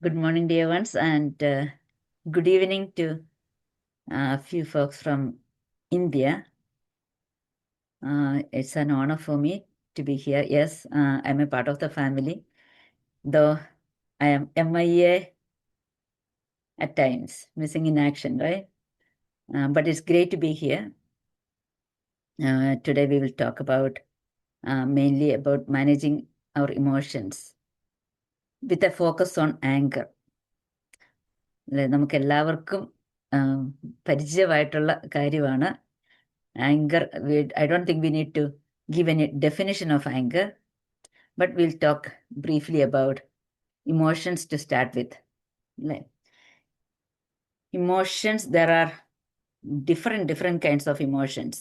Good morning, dear ones, and good evening to a few folks from India. It's an honor for me to be here. Yes, I'm a part of the family, though I am MIA at times, missing in action, right? But it's great to be here. Today we will talk about mainly about managing our emotions with a focus on anger. നമുക്ക് എല്ലാവർക്കും പരിചയമായിട്ടുള്ള കാര്യമാണ് anger. I don't think we need to give any definition of anger, but we'll talk briefly about emotions to start with. Emotions, there are different kinds of emotions.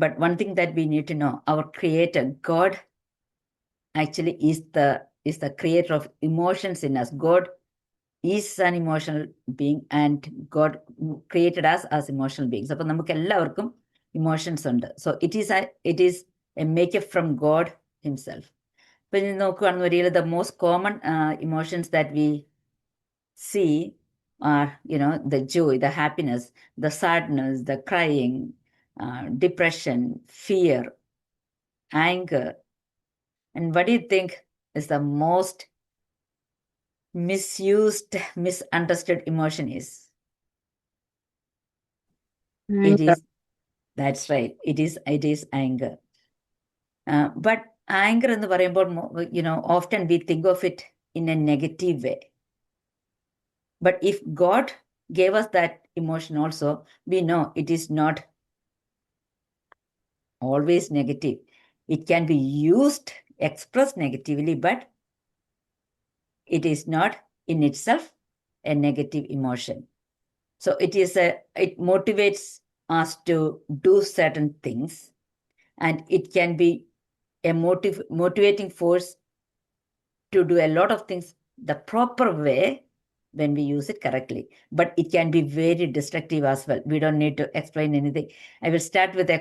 But one thing that we need to know, our creator, God, actually is the creator of emotions in us. God is an emotional being and God created us as emotional beings. അപ്പോൾ നമുക്ക് എല്ലാവർക്കും emotions ഉണ്ട്. So it is a makeup from God himself. ഇപ്പൊ ഇനി നോക്കുകയാണെന്ന് വരികയിൽ the most common emotions that we see are, the joy, the happiness, the sadness, the crying, depression, fear, anger. And what do you think is the most misused, misunderstood emotion is? It is, that's right, it is anger. But anger എന്ന് പറയുമ്പോൾ, often we think of it in a negative way. But if God gave us that emotion also, we know it is not always negative. It can be used, expressed negatively, but it is not in itself a negative emotion. So it motivates us to do certain things, and it can be a motivating force to do a lot of things the proper way when we use it correctly. But it can be very destructive as well. We don't need to explain anything. I will start with a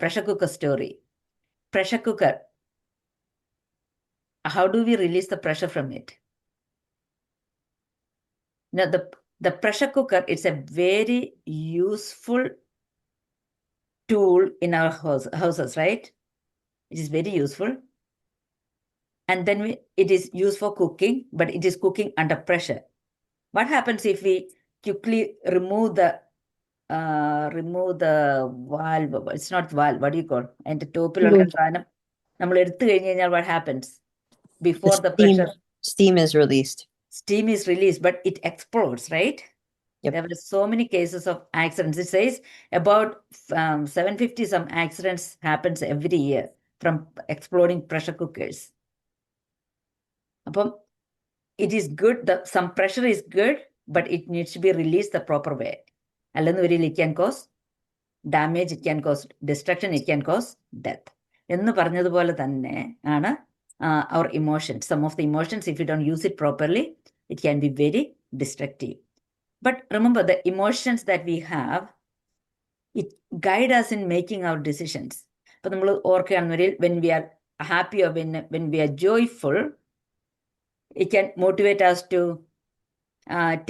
pressure cooker story. Pressure cooker. How do we release the pressure from it? Now, the pressure cooker is a very useful tool in our houses, right? It is very useful. And then it is used for cooking, but it is cooking under pressure. What happens if we quickly remove the valve? It's not valve, what do you call? And the top, what happens before the pressure? Steam is released. Steam is released, but it explodes, right? Yep. There were so many cases of accidents. It says about 750 some accidents happens every year from exploding pressure cookers. It is good, some pressure is good, but it needs to be released the proper way. It can cause damage, it can cause destruction, it can cause death. എന്ന് പറഞ്ഞതുപോലെ തന്നെ ആണ് our emotions. Some of the emotions, if you don't use it properly, it can be very destructive. But remember, the emotions that we have, it guide us in making our decisions. But when we are happy or when we are joyful, it can motivate us to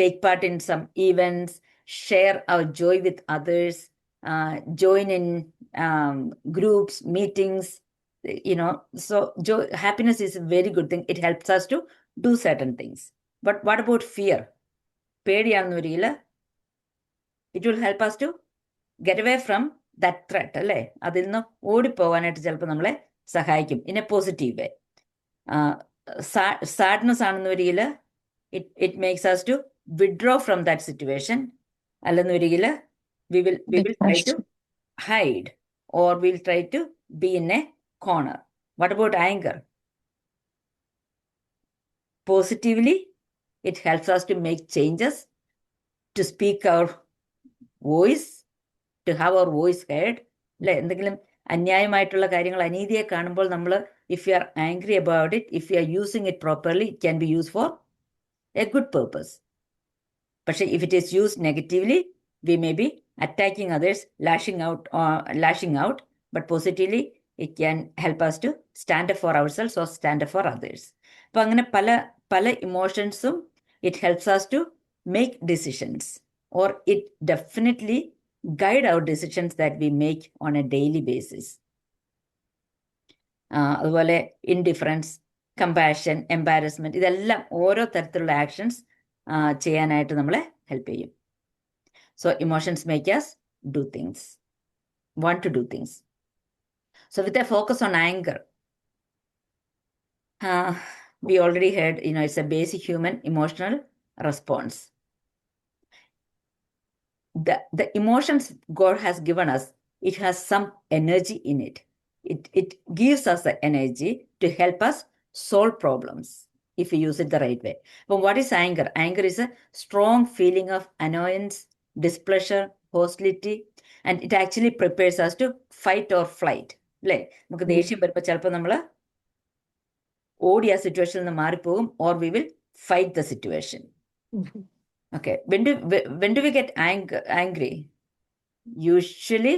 take part in some events, share our joy with others, join in groups, meetings, So happiness is a very good thing. It helps us to do certain things. But what about fear? It will help us to get away from that threat. അതിൽ നിന്ന് ഓടിപ്പോകാനായിട്ട് ചിലപ്പോൾ നമ്മളെ സഹായിക്കും in a positive way. Sadness ആണെന്ന് വരികിൽ it makes us to withdraw from that situation. അല്ലെന്ന് വരികിൽ we will try to hide, or we'll try to be in a corner. What about anger? Positively, it helps us to make changes, to speak our voice, to have our voice heard. എന്തെങ്കിലും അന്യായമായിട്ടുള്ള കാര്യങ്ങൾ, അനീതിയെ കാണുമ്പോൾ നമ്മൾ, if you are angry about it, if you are using it properly, it can be used for a good purpose. But if it is used negatively, we may be attacking others, lashing out, but positively, it can help us to stand up for ourselves or stand up for others. അപ്പോൾ അങ്ങനെ പല pala emotions, it helps us to make decisions, or it definitely guide our decisions that we make on a daily basis. അതുപോലെ indifference, compassion, embarrassment, ഇതെല്ലാം ഓരോ തരത്തിലുള്ള actions ചെയ്യാനായിട്ട് നമ്മളെ help ചെയ്യും. So emotions make us do things, want to do things. So with a focus on anger, we already heard, it's a basic human emotional response. The emotions God has given us, it has some energy in it. It gives us the energy to help us solve problems if we use it the right way. But what is anger? Anger is a strong feeling of annoyance, displeasure, hostility, and it actually prepares us to fight or flight. അല്ലേ? നമുക്ക് ദേഷ്യം വരുമ്പോൾ ചിലപ്പോൾ നമ്മൾ ഓടി ആ സിറ്റുവേഷനിൽ നിന്ന് മാറിപ്പോകും, or we will fight the situation. Okay, when do we get angry? Usually,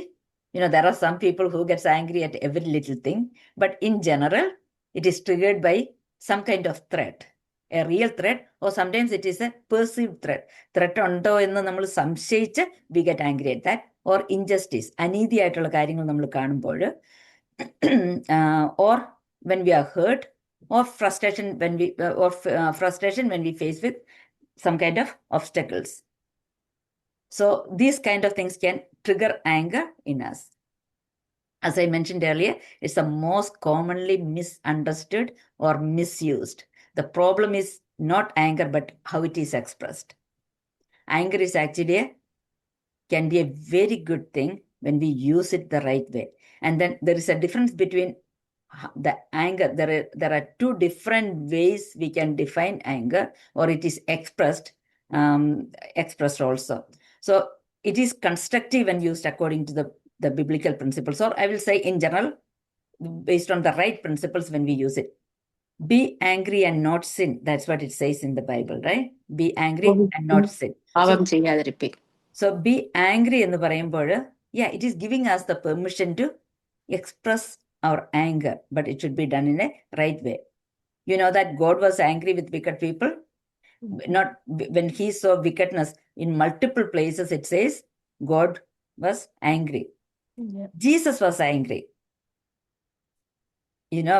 there are some people who gets angry at every little thing, but in general, it is triggered by some kind of threat, a real threat, or sometimes it is a perceived threat. Threat undo ennu nammal samshayiche we get angry at that, or injustice, anidi aayittulla karyangal nammal kaanumbol, or when we are hurt, or frustration when we face with some kind of obstacles. So these kind of things can trigger anger in us. As I mentioned earlier, it's the most commonly misunderstood or misused. The problem is not anger, but how it is expressed. Anger is actually can be a very good thing when we use it the right way. And then there is a difference between the anger. There are two different ways we can define anger, or it is expressed also. So it is constructive when used according to the biblical principles, or I will say in general, based on the right principles when we use it. Be angry and not sin. That's what it says in the Bible, right? Be angry and not sin. So be angry എന്ന് പറയുമ്പോൾ, it is giving us the permission to express our anger, but it should be done in a right way. You know that God was angry with wicked people? Not when he saw wickedness in multiple places, it says God was angry. Yeah. Jesus was angry.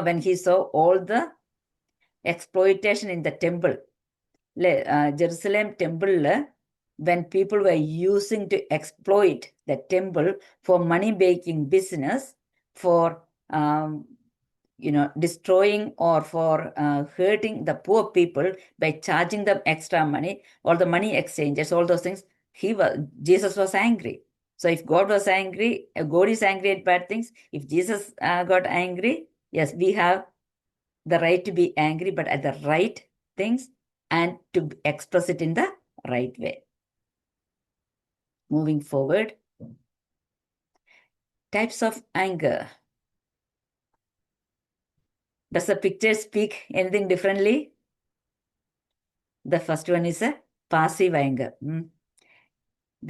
When he saw all the exploitation in the temple, Jerusalem temple, when people were using to exploit the temple for money-making business, for destroying or for hurting the poor people by charging them extra money, all the money exchanges, all those things, Jesus was angry. So if God was angry, God is angry at bad things. If Jesus got angry, yes, we have the right to be angry, but at the right things and to express it in the right way. Moving forward, types of anger. Does the picture speak anything differently? The first one is a passive anger.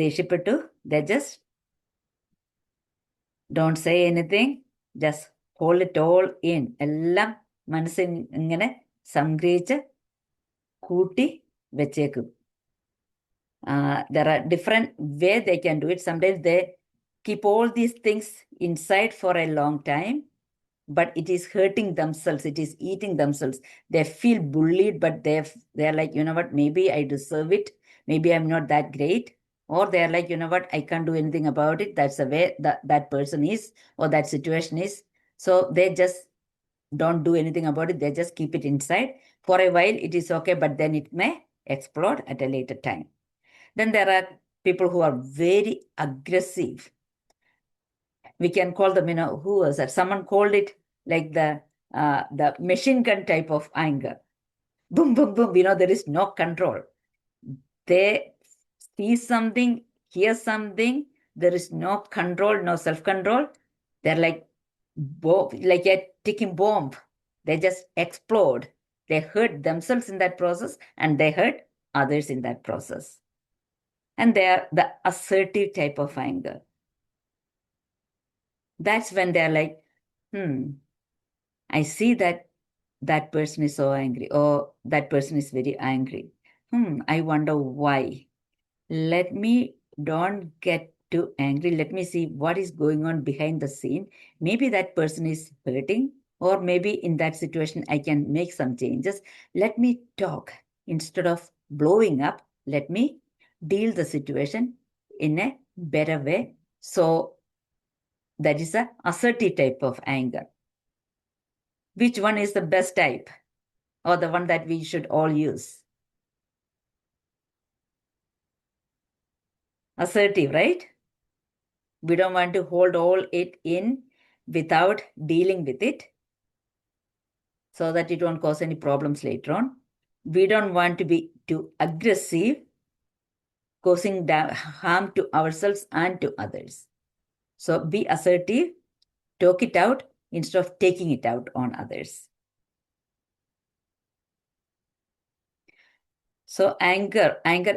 Deshipattu, they just don't say anything, just hold it all in. Ellam മനസ്സിൽ ഇങ്ങനെ സംഗ്രഹിച്ച് കൂട്ടി വെച്ചേക്കും. There are different ways they can do it. Sometimes they keep all these things inside for a long time, but it is hurting themselves. It is eating themselves. They feel bullied, but they're like, what, maybe I deserve it. Maybe I'm not that great. Or they're like, what, I can't do anything about it. That's the way that person is, or that situation is. So they just don't do anything about it. They just keep it inside. For a while, it is okay, but then it may explode at a later time. Then there are people who are very aggressive. We can call them, who was that? Someone called it like the machine gun type of anger. Boom, boom, boom. There is no control. They see something, hear something. There is no control, no self-control. They're like a ticking bomb. They just explode. They hurt themselves in that process, and they hurt others in that process. And they are the assertive type of anger. That's when they're like, I see that that person is so angry, or that person is very angry. I wonder why. Let me don't get too angry. Let me see what is going on behind the scene. Maybe that person is hurting, or maybe in that situation, I can make some changes. Let me talk instead of blowing up. Let me deal the situation in a better way. So that is a assertive type of anger. Which one is the best type, or the one that we should all use? Assertive, right? We don't want to hold all it in without dealing with it, so that it won't cause any problems later on. We don't want to be too aggressive, causing harm to ourselves and to others. So be assertive, talk it out instead of taking it out on others. So anger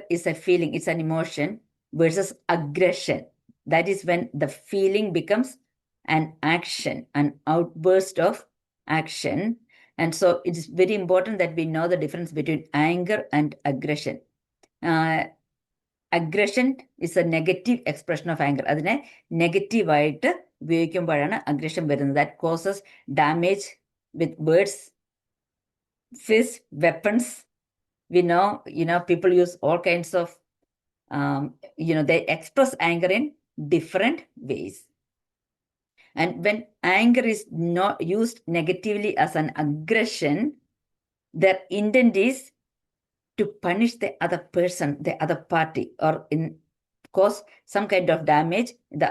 is a feeling, it's an emotion, versus aggression. That is when the feeling becomes an action, an outburst of action. And so it is very important that we know the difference between anger and aggression. Aggression is a negative expression of anger. അതിനെ നെഗറ്റീവായിട്ട് ഉപയോഗിക്കുമ്പോഴാണ് aggression വരുന്നത്. That causes damage with words, fists, weapons. We know, people use all kinds of, they express anger in different ways. And when anger is not used negatively as an aggression, their intent is to punish the other person, the other party, or cause some kind of damage in the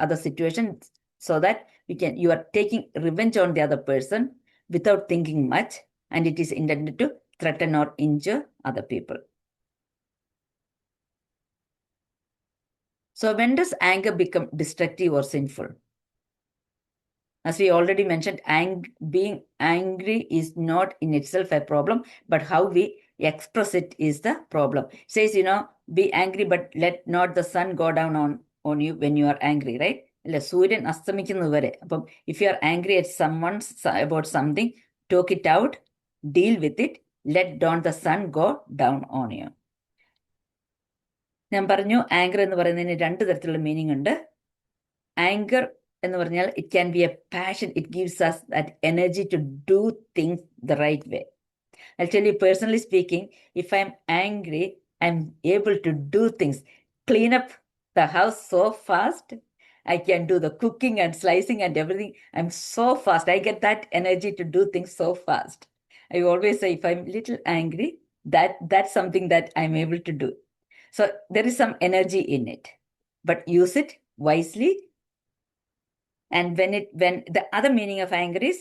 other situation, so that you are taking revenge on the other person without thinking much, and it is intended to threaten or injure other people. So when does anger become destructive or sinful? As we already mentioned, being angry is not in itself a problem, but how we express it is the problem. It says, be angry, but let not the sun go down on you when you are angry, right? Suryan astamikkunnu vare. If you are angry at someone about something, talk it out, deal with it, let not the sun go down on you. ഞാൻ പറഞ്ഞു anchor എന്ന് പറയുന്നതിന് രണ്ട് തരത്തിലുള്ള meaning ഉണ്ട്. Anchor എന്ന് പറഞ്ഞാൽ it can be a passion. It gives us that energy to do things the right way. I'll tell you, personally speaking, if I'm angry, I'm able to do things, clean up the house so fast. I can do the cooking and slicing and everything. I'm so fast. I get that energy to do things so fast. I always say, if I'm a little angry, that's something that I'm able to do. So there is some energy in it, but use it wisely. And when the other meaning of anger is,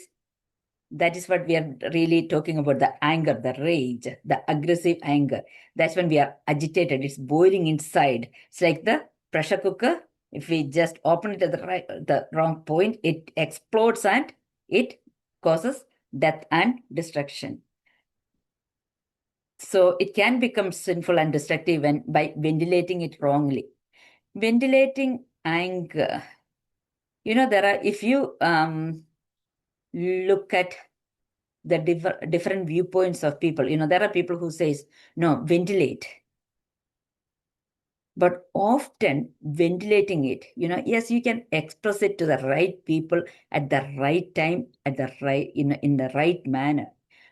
that is what we are really talking about, the anger, the rage, the aggressive anger. That's when we are agitated. It's boiling inside. It's like the pressure cooker. If we just open it at the wrong point, it explodes and it causes death and destruction. So it can become sinful and destructive by ventilating it wrongly. Ventilating anger, if you look at the different viewpoints of people, there are people who says, no, ventilate. But often ventilating it, yes, you can express it to the right people at the right time, at the right, in the right manner.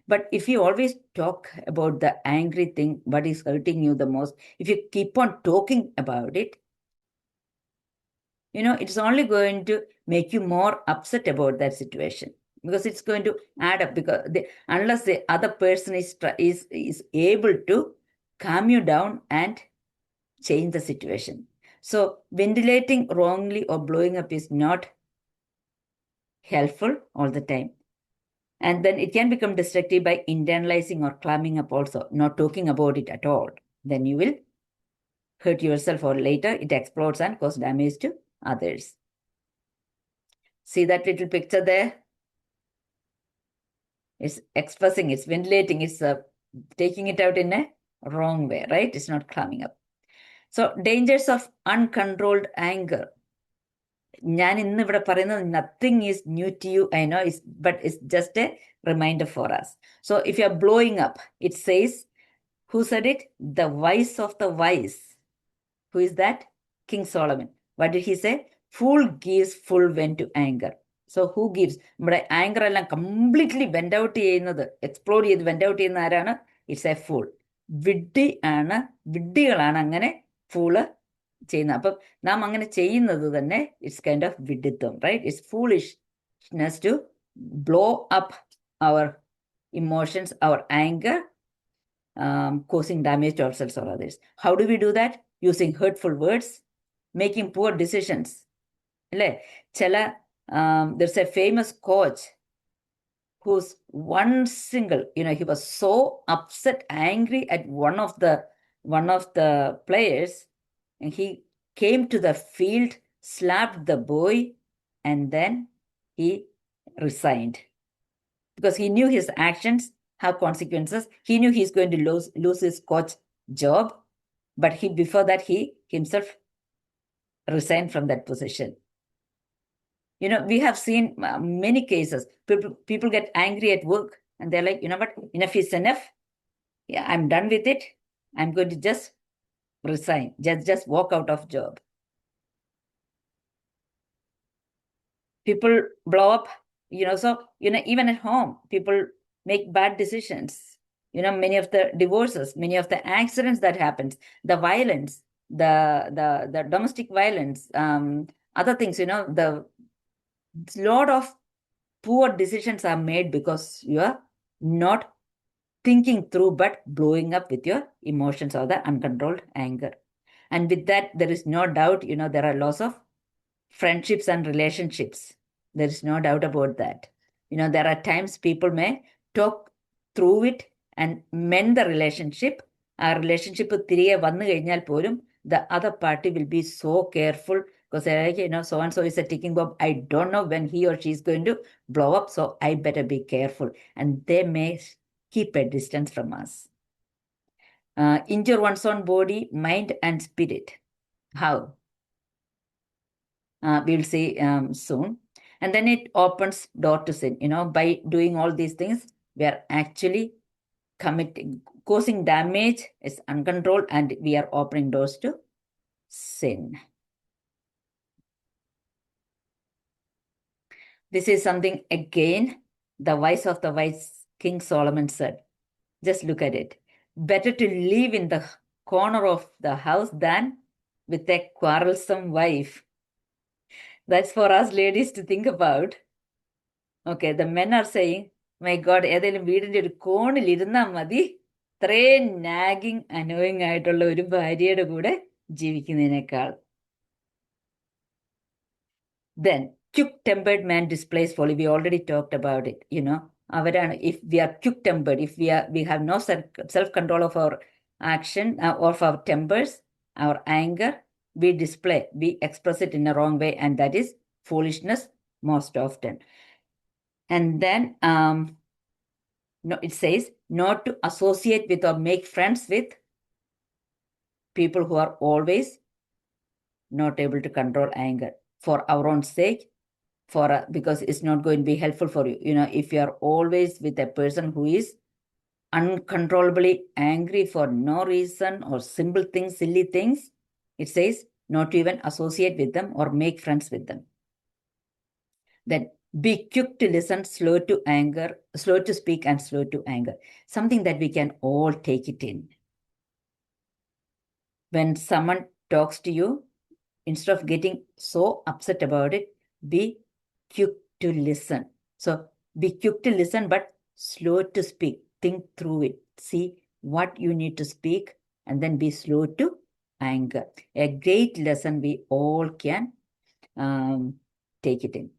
But if you always talk about the angry thing, what is hurting you the most, if you keep on talking about it, it's only going to make you more upset about that situation, because it's going to add up, because unless the other person is able to calm you down and change the situation. So ventilating wrongly or blowing up is not helpful all the time. And then it can become destructive by internalizing or climbing up also, not talking about it at all. Then you will hurt yourself, or later it explodes and cause damage to others. See that little picture there? It's expressing, it's ventilating, it's taking it out in a wrong way, right? It's not climbing up. So dangers of uncontrolled anger. ഞാൻ ഇന്ന് ഇവിടെ പറയുന്നത് nothing is new to you, I know, but it's just a reminder for us. So if you are blowing up, it says, who said it? The wise of the wise. Who is that? King Solomon. What did he say? Fool gives full vent to anger. So who gives? നമ്മുടെ anchor എല്ലാം completely went out ചെയ്യുന്നത്, explode ചെയ്ത് went out ചെയ്യുന്ന ആരാണ്? It's A fool. വിഡ്ഢികളാണ് അങ്ങനെ fool ചെയ്യുന്നത്. അപ്പം നാം അങ്ങനെ ചെയ്യുന്നത് തന്നെ ഇറ്റ്സ് കൈൻഡ് ഓഫ് വിഡ്ഢിത്വം, right? It's foolishness to blow up our emotions, our anger, causing damage to ourselves or others. How do we do that? Using hurtful words, making poor decisions. There's a famous coach who's one single, he was so upset, angry at one of the players, and he came to the field, slapped the boy, and then he resigned. Because he knew his actions have consequences. He knew he's going to lose his coach job, but before that he himself resigned from that position. We have seen many cases. People get angry at work and they're like, you know what, enough is enough. Yeah, I'm done with it. I'm going to just resign, just walk out of job. People blow up, so even at home people make bad decisions. Many of the divorces, many of the accidents that happens, the violence, the domestic violence, other things, the lot of poor decisions are made because you are not thinking through but blowing up with your emotions or the uncontrolled anger. And with that, there is no doubt, there are loss of friendships and relationships. There is no doubt about that. There are times people may talk through it and mend the relationship. Our relationship തിരികെ വന്നു കഴിഞ്ഞാൽ പോലും the other party will be so careful because so and so is a ticking bomb. I don't know when he or she is going to blow up, so I better be careful. And they may keep a distance from us. Injure one's own body, mind, and spirit. How? We'll see soon. And then it opens door to sin. By doing all these things, we are actually causing damage, is uncontrolled, and we are opening doors to sin. This is something, again, the wise of the wise King Solomon said. Just look at it. Better to live in the corner of the house than with a quarrelsome wife. That's for us ladies to think about. Okay, the men are saying, my God, ഏതെങ്കിലും വീടിന്റെ ഒരു കോണിൽ ഇരുന്നാൽ മതി, ഇത്രയും nagging annoying ആയിട്ടുള്ള ഒരു ഭാര്യയുടെ കൂടെ ജീവിക്കുന്നതിനേക്കാൾ. Then, quick-tempered man displays folly. We already talked about it, if we are quick-tempered, if we have no self-control of our action, of our tempers, our anger, we express it in a wrong way, and that is foolishness most often. And then it says not to associate with or make friends with people who are always not able to control anger for our own sake, because it's not going to be helpful for you. If you are always with a person who is uncontrollably angry for no reason or simple things, silly things, it says not to even associate with them or make friends with them. Then be quick to listen, slow to speak, and slow to anger. Something that we can all take it in. When someone talks to you, instead of getting so upset about it, be quick to listen. So be quick to listen, but slow to speak. Think through it. See what you need to speak, and then be slow to anger. A great lesson we all can take it in.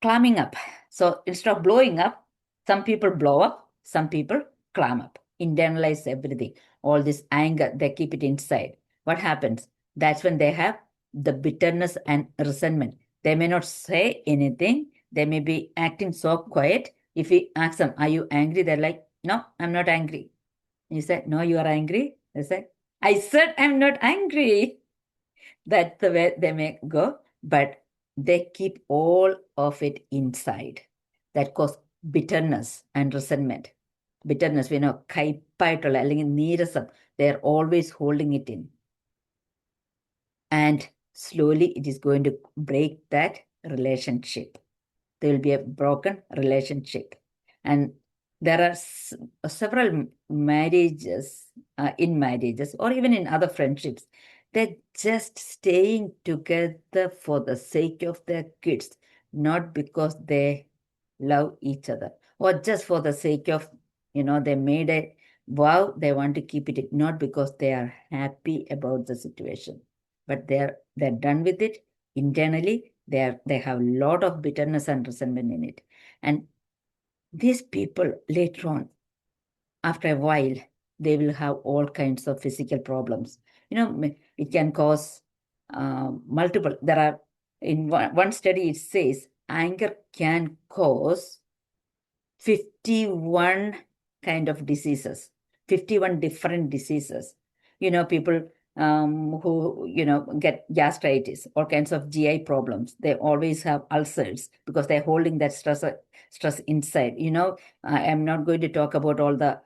Climbing up. So instead of blowing up, some people blow up, some people climb up, internalize everything. All this anger, they keep it inside. What happens? That's when they have the bitterness and resentment. They may not say anything. They may be acting so quiet. If we ask them, are you angry? They're like, no, I'm not angry. And you say, no, you are angry. They say, I said I'm not angry. That's the way they may go, but they keep all of it inside. That cause bitterness and resentment. Bitterness, കയ്പായിട്ടുള്ള അല്ലെങ്കിൽ നീരസം, they're always holding it in. And slowly it is going to break that relationship. There will be a broken relationship. And there are several marriages, in marriages or even in other friendships, they're just staying together for the sake of their kids, not because they love each other or just for the sake of, they made a vow, they want to keep it, not because they are happy about the situation, but they're done with it internally. They have a lot of bitterness and resentment in it. And these people later on, after a while, they will have all kinds of physical problems. It can cause multiple. There are, in one study, it says anger can cause 51 kind of diseases, 51 different diseases. People who, get gastritis, all kinds of GI problems. They always have ulcers because they're holding that stress inside. I am not going to talk about all the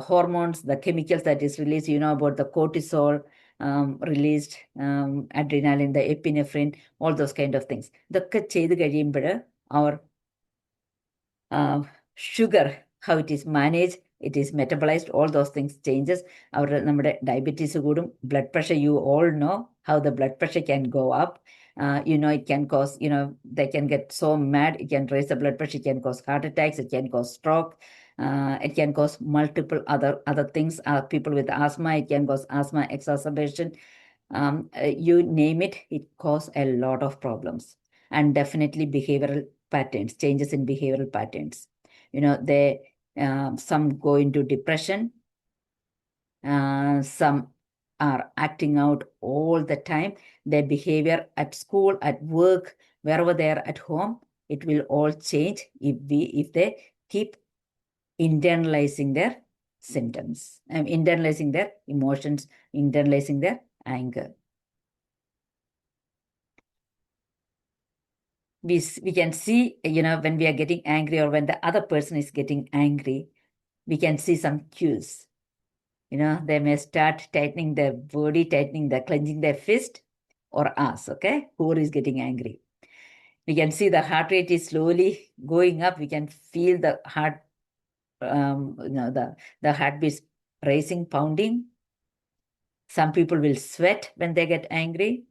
hormones, the chemicals that is released, about the cortisol released, adrenaline, the epinephrine, all those kind of things. Our sugar, how it is managed, it is metabolized, all those things changes. Our diabetes, blood pressure, you all know how the blood pressure can go up. It can cause, they can get so mad, it can raise the blood pressure, it can cause heart attacks, it can cause stroke, it can cause multiple other things. People with asthma, it can cause asthma exacerbation. You name it, it causes a lot of problems. And definitely behavioral patterns, changes in behavioral patterns. They some go into depression, some are acting out all the time. Their behavior at school, at work, wherever they are at home, it will all change if they keep internalizing their symptoms and internalizing their emotions, internalizing their anger. We can see, when we are getting angry or when the other person is getting angry, we can see some cues. They may start tightening their body, clenching their fist or us, okay? Whoever is getting angry. We can see the heart rate is slowly going up. We can feel the heart, the heartbeat racing, pounding. Some people will sweat when they get angry.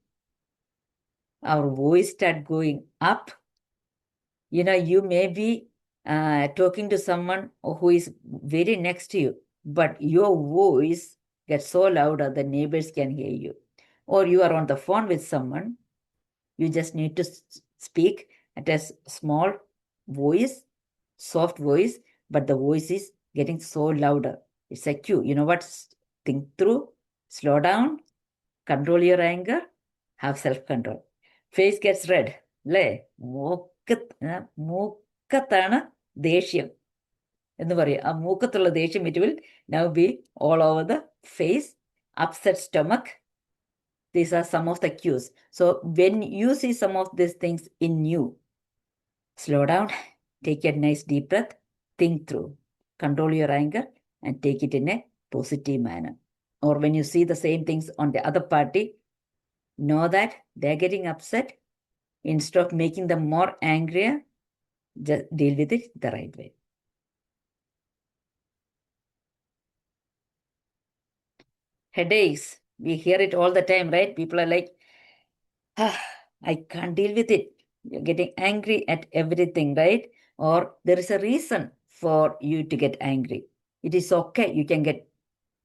Our voice start going up. You may be talking to someone who is very next to you, but your voice gets so loud that the neighbors can hear you. Or you are on the phone with someone, you just need to speak at a small voice, soft voice, but the voice is getting so louder. It's a cue. You know what? Think through, slow down, control your anger, have self-control. Face gets red. അല്ലേ മൂക്കത്താണ് ദേഷ്യം എന്ന് പറയും. ആ മൂക്കത്തുള്ള ദേഷ്യം, it will now be all over the face, upset stomach. These are some of the cues. So when you see some of these things in you, slow down, take a nice deep breath, think through, control your anger, and take it in a positive manner. Or when you see the same things on the other party, know that they're getting upset. Instead of making them more angrier, just deal with it the right way. Headaches, we hear it all the time, right? People are like, I can't deal with it. You're getting angry at everything, right? Or there is a reason for you to get angry. It is okay. You can get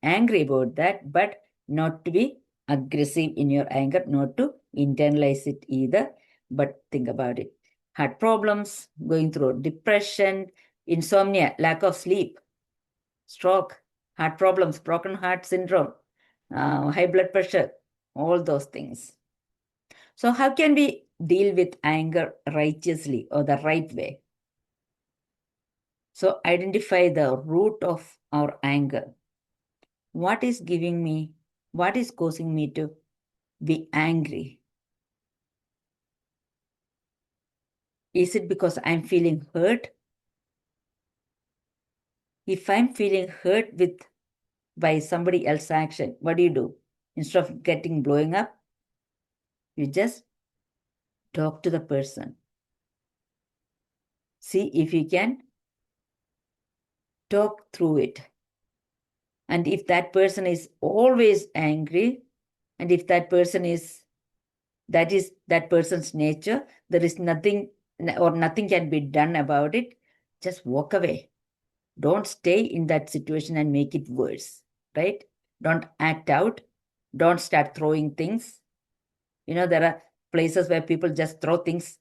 angry about that, but not to be aggressive in your anger, not to internalize it either, but think about it. Heart problems, going through depression, insomnia, lack of sleep, stroke, heart problems, broken heart syndrome, high blood pressure, all those things. So how can we deal with anger righteously or the right way? So identify the root of our anger. What is causing me to be angry? Is it because I'm feeling hurt? If I'm feeling hurt by somebody else's action, what do? Instead of blowing up, you just talk to the person. See if you can talk through it. And if that person is always angry, and if that is that person's nature, there is nothing can be done about it, just walk away. Don't stay in that situation and make it worse, right? Don't act out. Don't start throwing things. There are places where people just throw things.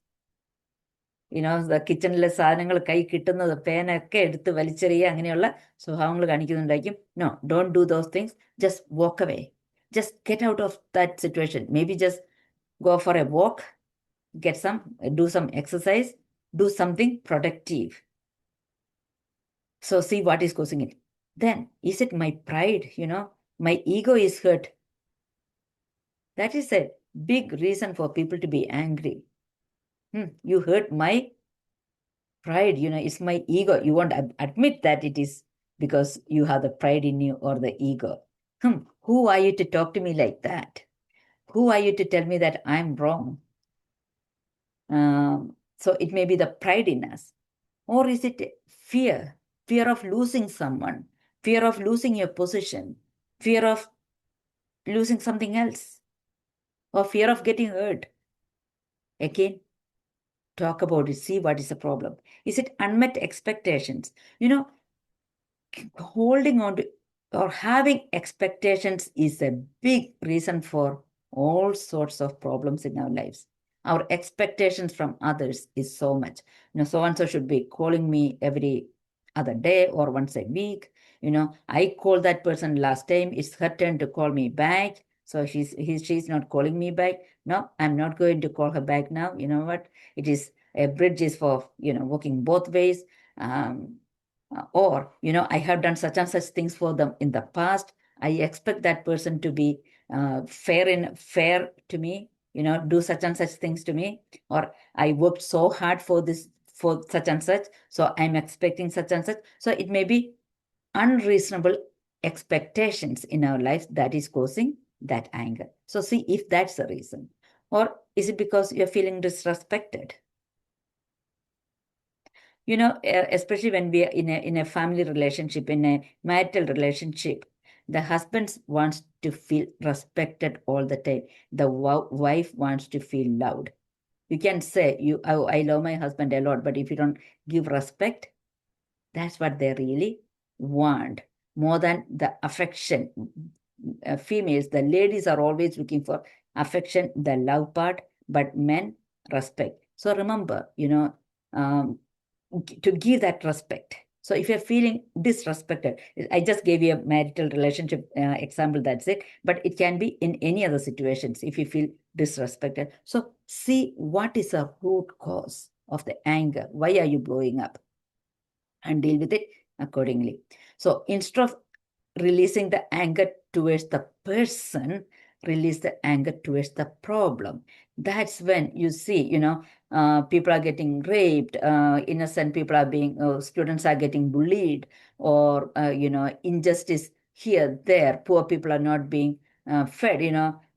The kitchenile സാധനങ്ങൾ കൈ കിട്ടുന്നത് പേനൊക്കെ എടുത്ത് വലിച്ചെറിയുക അങ്ങനെയുള്ള സ്വഭാവങ്ങൾ കാണിക്കുന്നുണ്ടായിരിക്കും. No, don't do those things. Just walk away. Just get out of that situation. Maybe just go for a walk, do some exercise, do something productive. So see what is causing it. Then, is it my pride? My ego is hurt. That is a big reason for people to be angry. You hurt my pride, it's my ego. You won't admit that it is because you have the pride in you or the ego. Who are you to talk to me like that? Who are you to tell me that I'm wrong? So it may be the pride in us. Or is it fear? Fear of losing someone, fear of losing your position, fear of losing something else, or fear of getting hurt. Again, talk about it, see what is the problem. Is it unmet expectations? Holding on to or having expectations is a big reason for all sorts of problems in our lives. Our expectations from others is so much. So-and-so should be calling me every other day or once a week. I called that person last time. It's her turn to call me back. So she's not calling me back. No, I'm not going to call her back now. You know what? It is a bridge is for, working both ways. Or, I have done such and such things for them in the past. I expect that person to be fair to me, do such and such things to me. Or I worked so hard for such and such, so I'm expecting such and such. So it may be unreasonable expectations in our lives that is causing that anger. So see if that's the reason. Or is it because you're feeling disrespected? Especially when we are in a family relationship, in a marital relationship, the husband wants to feel respected all the time. The wife wants to feel loved. You can say, I love my husband a lot, but if you don't give respect, that's what they really want, more than the affection. Females, the ladies are always looking for affection, the love part, but men, respect. So remember, to give that respect. So if you're feeling disrespected, I just gave you a marital relationship example, that's it. But it can be in any other situations if you feel disrespected. So see what is the root cause of the anger. Why are you blowing up? And deal with it accordingly. So instead of releasing the anger towards the person, release the anger towards the problem. That's when you see, people are getting raped, innocent people are being, students are getting bullied, or, injustice here, there, poor people are not being fed.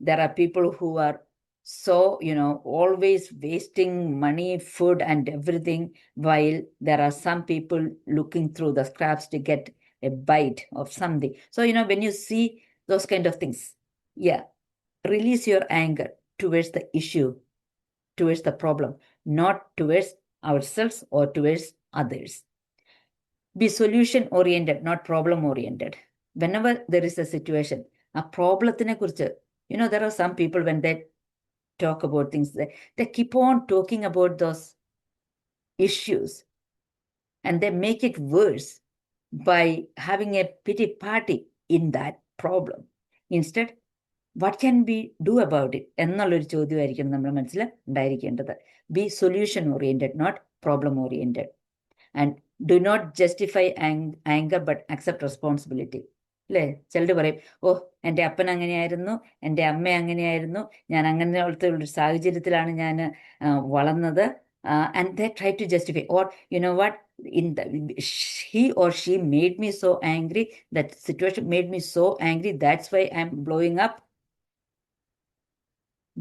There are people who are so, always wasting money, food, and everything, while there are some people looking through the scraps to get a bite of something. So, when you see those kind of things, release your anger towards the issue, towards the problem, not towards ourselves or towards others. Be solution-oriented, not problem-oriented. Whenever there is a situation, a problem, there are some people when they talk about things, they keep on talking about those issues, and they make it worse by having a pity party in that problem. Instead, what can we do about it? Be solution oriented, not problem oriented. And do not justify anger, but accept responsibility. അല്ലേ? ചിലർ പറയും, ഓ എൻ്റെ അപ്പൻ അങ്ങനെയായിരുന്നു, എൻ്റെ അമ്മ അങ്ങനെയായിരുന്നു, ഞാൻ അങ്ങനത്തെ ഒരു സാഹചര്യത്തിലാണ് ഞാൻ വളർന്നത്. And they try to justify, or you know what, he or she made me so angry, that situation made me so angry, that's why I'm blowing up.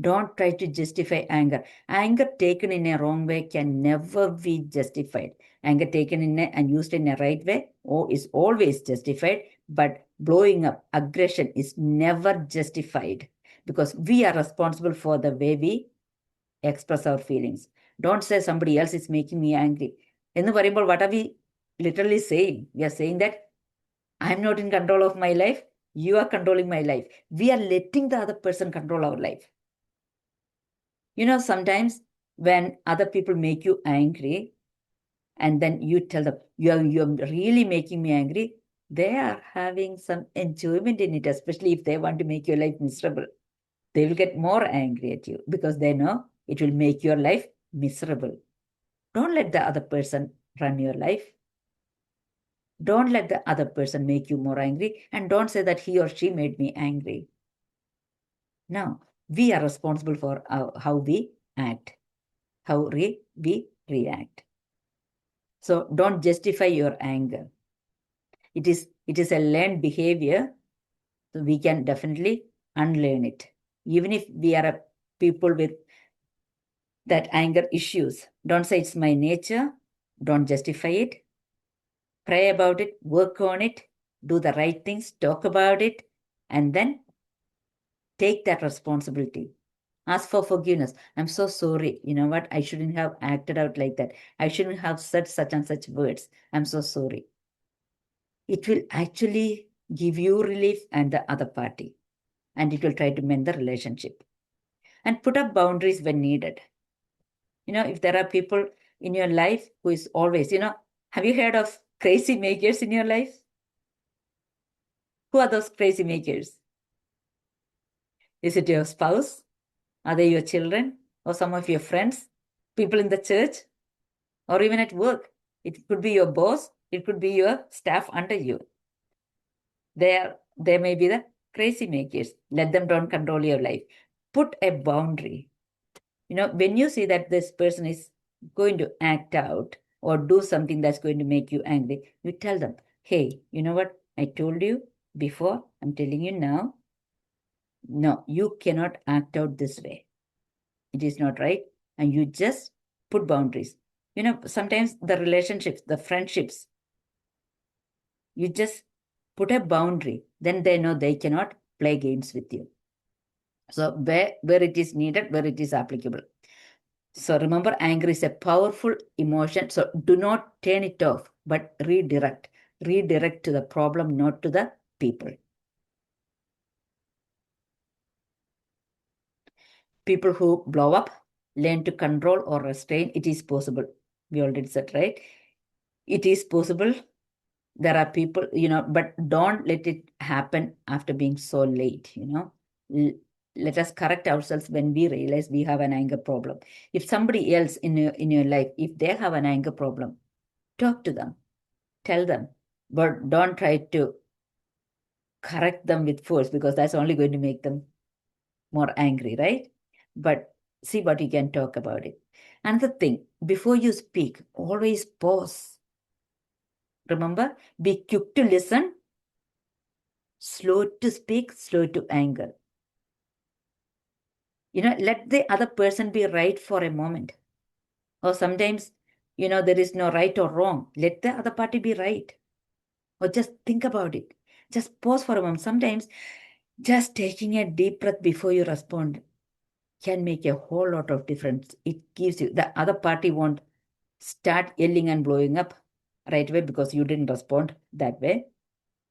Don't try to justify anger. Anger taken in a wrong way can never be justified. Anger taken and used in a right way is always justified, but blowing up, aggression is never justified, because we are responsible for the way we express our feelings. Don't say somebody else is making me angry. എന്ന് പറയുമ്പോൾ what are we literally saying? We are saying that I'm not in control of my life, you are controlling my life. We are letting the other person control our life. You know, sometimes when other people make you angry, and then you tell them, you're really making me angry, they are having some enjoyment in it, especially if they want to make your life miserable. They will get more angry at you because they know it will make your life miserable. Don't let the other person run your life. Don't let the other person make you more angry, and don't say that he or she made me angry. No, we are responsible for how we act, how we react. So don't justify your anger. It is a learned behavior, so we can definitely unlearn it. Even if we are a people with that anger issues, don't say it's my nature. Don't justify it. Pray about it, work on it, do the right things, talk about it, and then take that responsibility. Ask for forgiveness. I'm so sorry. You know what? I shouldn't have acted out like that. I shouldn't have said such and such words. I'm so sorry. It will actually give you relief and the other party, and it will try to mend the relationship. And put up boundaries when needed. You know, if there are people in your life who is always, have you heard of crazy makers in your life? Who are those crazy makers? Is it your spouse? Are they your children? Or some of your friends? People in the church? Or even at work? It could be your boss. It could be your staff under you. They may be the crazy makers. Let them don't control your life. Put a boundary. You know, when you see that this person is going to act out or do something that's going to make you angry, you tell them, hey, you know what? I told you before, I'm telling you now. No, you cannot act out this way. It is not right. And you just put boundaries. You know, sometimes the relationships, the friendships, you just put a boundary. Then they know they cannot play games with you. So where it is needed, where it is applicable. So remember, anger is a powerful emotion. So do not turn it off, but redirect. Redirect to the problem, not to the people. People who blow up learn to control or restrain. It is possible. We already said, right? It is possible. There are people, but don't let it happen after being so late, Let us correct ourselves when we realize we have an anger problem. If somebody else in your life, if they have an anger problem, talk to them, tell them, but don't try to correct them with force, because that's only going to make them more angry, right? But see what you can talk about it. Another thing, before you speak, always pause. Remember, be quick to listen, slow to speak, slow to anger. Let the other person be right for a moment. Or sometimes, there is no right or wrong. Let the other party be right. Or just think about it. Just pause for a moment. Sometimes just taking a deep breath before you respond can make a whole lot of difference. It gives you, the other party won't start yelling and blowing up right away because you didn't respond that way.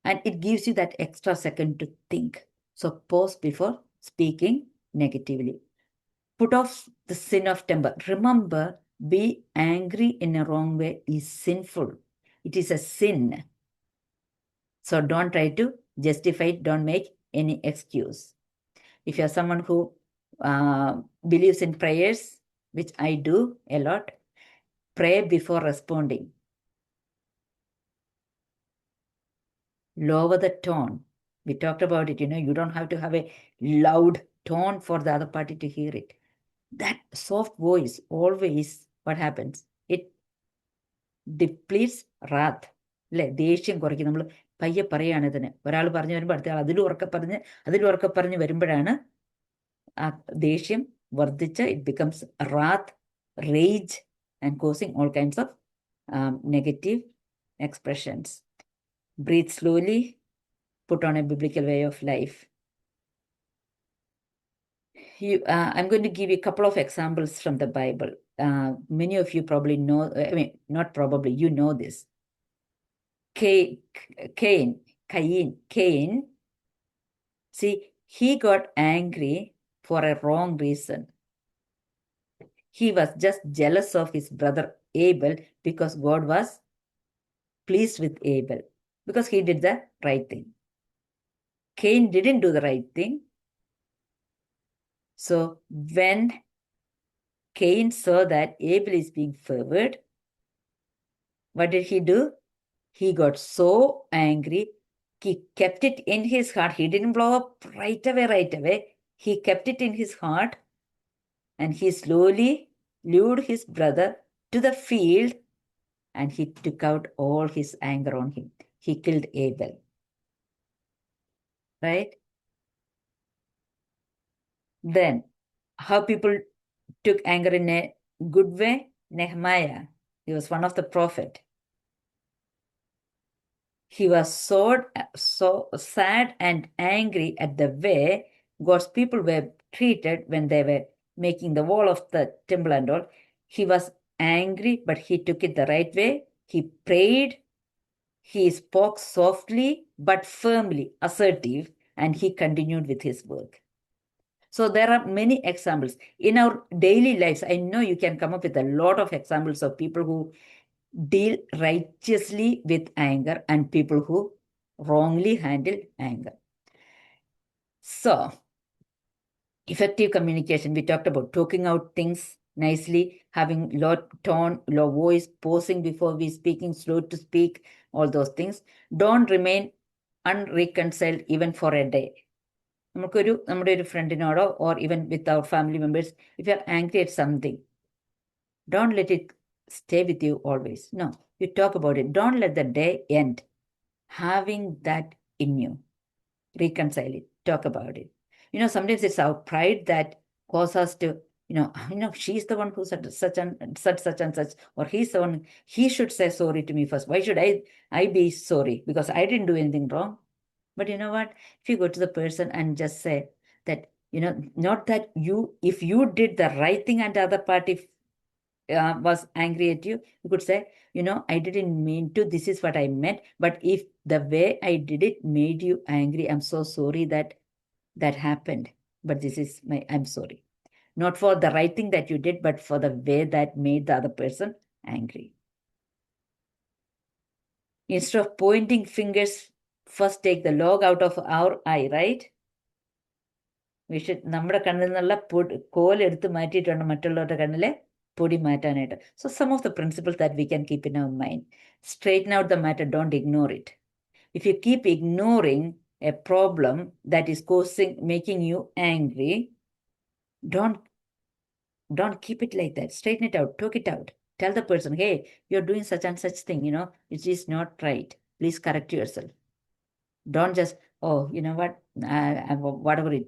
And it gives you that extra second to think. So pause before speaking negatively. Put off the sin of temper. Remember, be angry in a wrong way is sinful. It is a sin. So don't try to justify it. Don't make any excuse. If you're someone who believes in prayers, which I do a lot, pray before responding. lower the tone. We talked about it, you don't have to have a loud tone for the other party to hear it. That soft voice always, what happens? It depletes wrath. അല്ലെ, ദേഷ്യം കുറയ്ക്കും. നമ്മൾ പയ്യെ പറയാണ് ഇതിന്. ഒരാൾ പറഞ്ഞു വരുമ്പോൾ അടുത്ത ആൾ അതിലും ഉറക്കെ പറഞ്ഞ് വരുമ്പോഴാണ് ആ ദേഷ്യം വർദ്ധിച്ച് it becomes wrath, rage, and causing all kinds of negative expressions. Breathe slowly, put on a biblical way of life. I'm going to give you a couple of examples from the Bible. Many of you probably know, not probably, you know this. Cain, see, he got angry for a wrong reason. He was just jealous of his brother Abel because God was pleased with Abel because he did the right thing. Cain didn't do the right thing. So when Cain saw that Abel is being favored, what did he do? He got so angry. He kept it in his heart. He didn't blow up right away. He kept it in his heart, and he slowly lured his brother to the field, and he took out all his anger on him. He killed Abel. Right? Then, how people took anger in a good way? Nehemiah, he was one of the prophet. He was so sad and angry at the way God's people were treated when they were making the wall of the temple and all. He was angry, but he took it the right way. He prayed. He spoke softly but firmly, assertive, and he continued with his work. So there are many examples. In our daily lives, I know you can come up with a lot of examples of people who deal righteously with anger and people who wrongly handle anger. So, effective communication, we talked about talking out things nicely, having low tone, low voice, pausing before we speaking, slow to speak, all those things. Don't remain unreconciled even for a day. നമ്മുടെ ഒരു ഫ്രണ്ടിനോടോ or even with our family members, if you are angry at something, don't let it stay with you always. No, you talk about it. Don't let the day end having that in you. Reconcile it. Talk about it. Sometimes it's our pride that causes us to, she's the one who said such and such, or he's the one, he should say sorry to me first. Why should I be sorry? Because I didn't do anything wrong. But you know what? If you go to the person and just say that, not that if you did the right thing and the other party was angry at you, you could say, I didn't mean to, this is what I meant, but if the way I did it made you angry, I'm so sorry that happened, but this is I'm sorry. Not for the right thing that you did, but for the way that made the other person angry. Instead of pointing fingers, first take the log out of our eye, right? We should, നമ്മുടെ കണ്ണിൽ നിന്നുള്ള കോൽ എടുത്ത് മാറ്റിയിട്ടുണ്ട് മറ്റുള്ളവരുടെ കണ്ണിലെ പൊടി മാറ്റാനായിട്ട്. So some of the principles that we can keep in our mind. Straighten out the matter, don't ignore it. If you keep ignoring a problem that is making you angry, don't keep it like that. Straighten it out, talk it out. Tell the person, hey, you're doing such and such thing, it is not right. Please correct yourself. Don't just, oh, you know what, whatever it,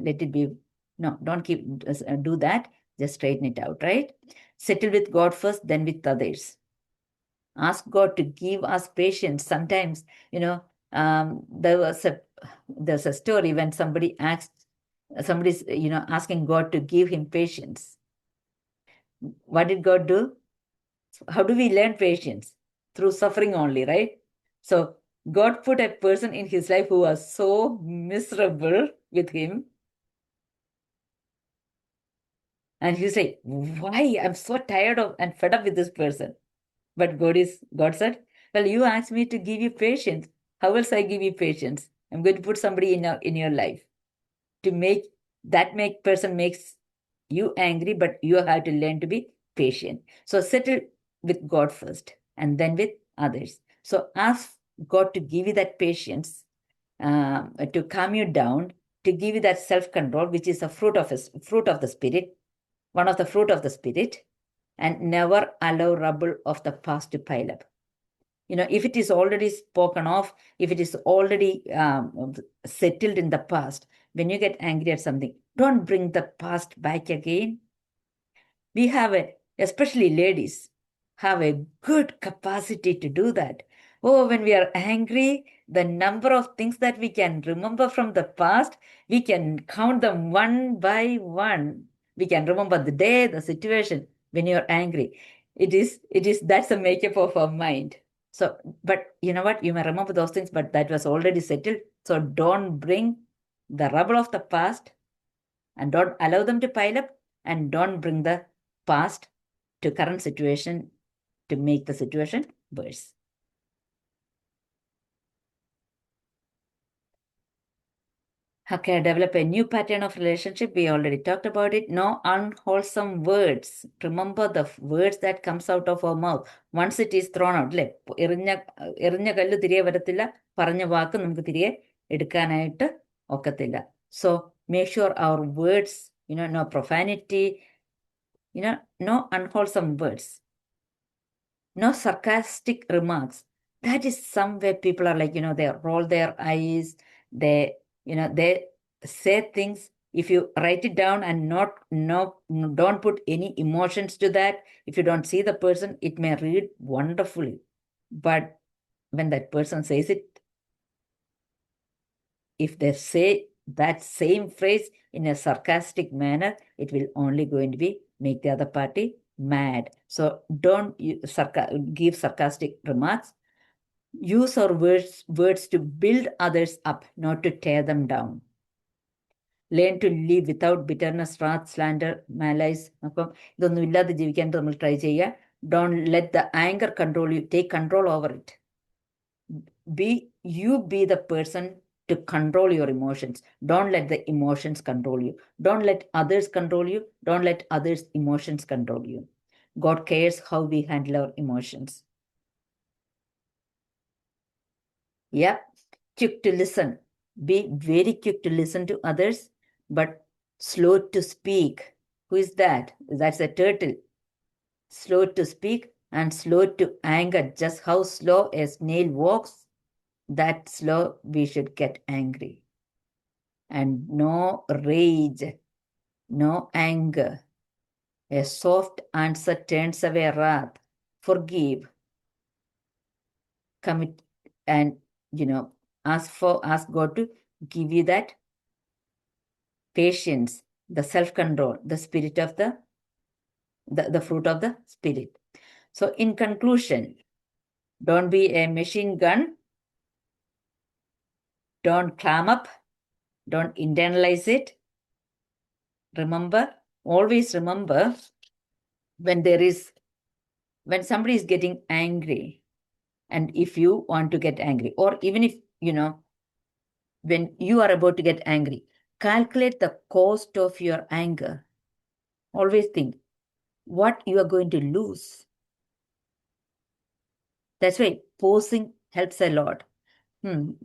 let it be. No, don't do that. Just straighten it out, right? Settle with God first, then with others. Ask God to give us patience. Sometimes, there's a story when somebody's, asking God to give him patience. What did God do? How do we learn patience? Through suffering only, right? So God put a person in his life who was so miserable with him. And he said, why? I'm so tired of and fed up with this person. But God said, well, you asked me to give you patience. How else I give you patience? I'm going to put somebody in your life to make person makes you angry, but you have to learn to be patient. So settle with God first and then with others. So ask God to give you that patience, to calm you down, to give you that self-control, which is a fruit of the Spirit, one of the fruit of the Spirit, and never allow rubble of the past to pile up. If it is already spoken of, if it is already settled in the past, when you get angry at something, don't bring the past back again. We have especially ladies, have a good capacity to do that. Oh, when we are angry, the number of things that we can remember from the past, we can count them one by one. We can remember the day, the situation when you're angry. That's the makeup of our mind. So, but you know what? You may remember those things, but that was already settled. So don't bring the rubble of the past and don't allow them to pile up, and don't bring the past to current situation to make the situation worse. Okay, develop a new pattern of relationship. We already talked about it. No unwholesome words. Remember the words that comes out of our mouth. Once it is thrown out, എറിഞ്ഞ കല്ല് തിരികെ വരത്തില്ല, പറഞ്ഞ വാക്ക് നമുക്ക് തിരികെ എടുക്കാനായിട്ട് ഒക്കത്തില്ല. So make sure our words, no profanity, no unwholesome words, no sarcastic remarks. That is somewhere people are like, they roll their eyes, they say things. If you write it down and don't put any emotions to that, if you don't see the person, it may read wonderfully. But when that person says it, if they say that same phrase in a sarcastic manner, it will only going to make the other party mad. So don't give sarcastic remarks. Use our words to build others up, not to tear them down. Learn to live without bitterness, wrath, slander, malice. അപ്പം ഇതൊന്നും ഇല്ലാതെ ജീവിക്കാൻ നമ്മൾ try ചെയ്യുക. Don't let the anger control you. Take control over it. Be the person to control your emotions. Don't let the emotions control you. Don't let others control you. Don't let others' emotions control you. God cares how we handle our emotions. Yeah, quick to listen. Be very quick to listen to others, but slow to speak. Who is that? That's a turtle. Slow to speak and slow to anger. Just how slow a snail walks, that slow we should get angry. And no rage, no anger. A soft answer turns away wrath. Forgive. Commit and, ask God to give you that patience, the self-control, the spirit of the fruit of the Spirit. So in conclusion, don't be a machine gun. Don't clam up. Don't internalize it. Always remember when somebody is getting angry, and if you want to get angry, or even if, when you are about to get angry, calculate the cost of your anger. Always think what you are going to lose. That's why pausing helps a lot.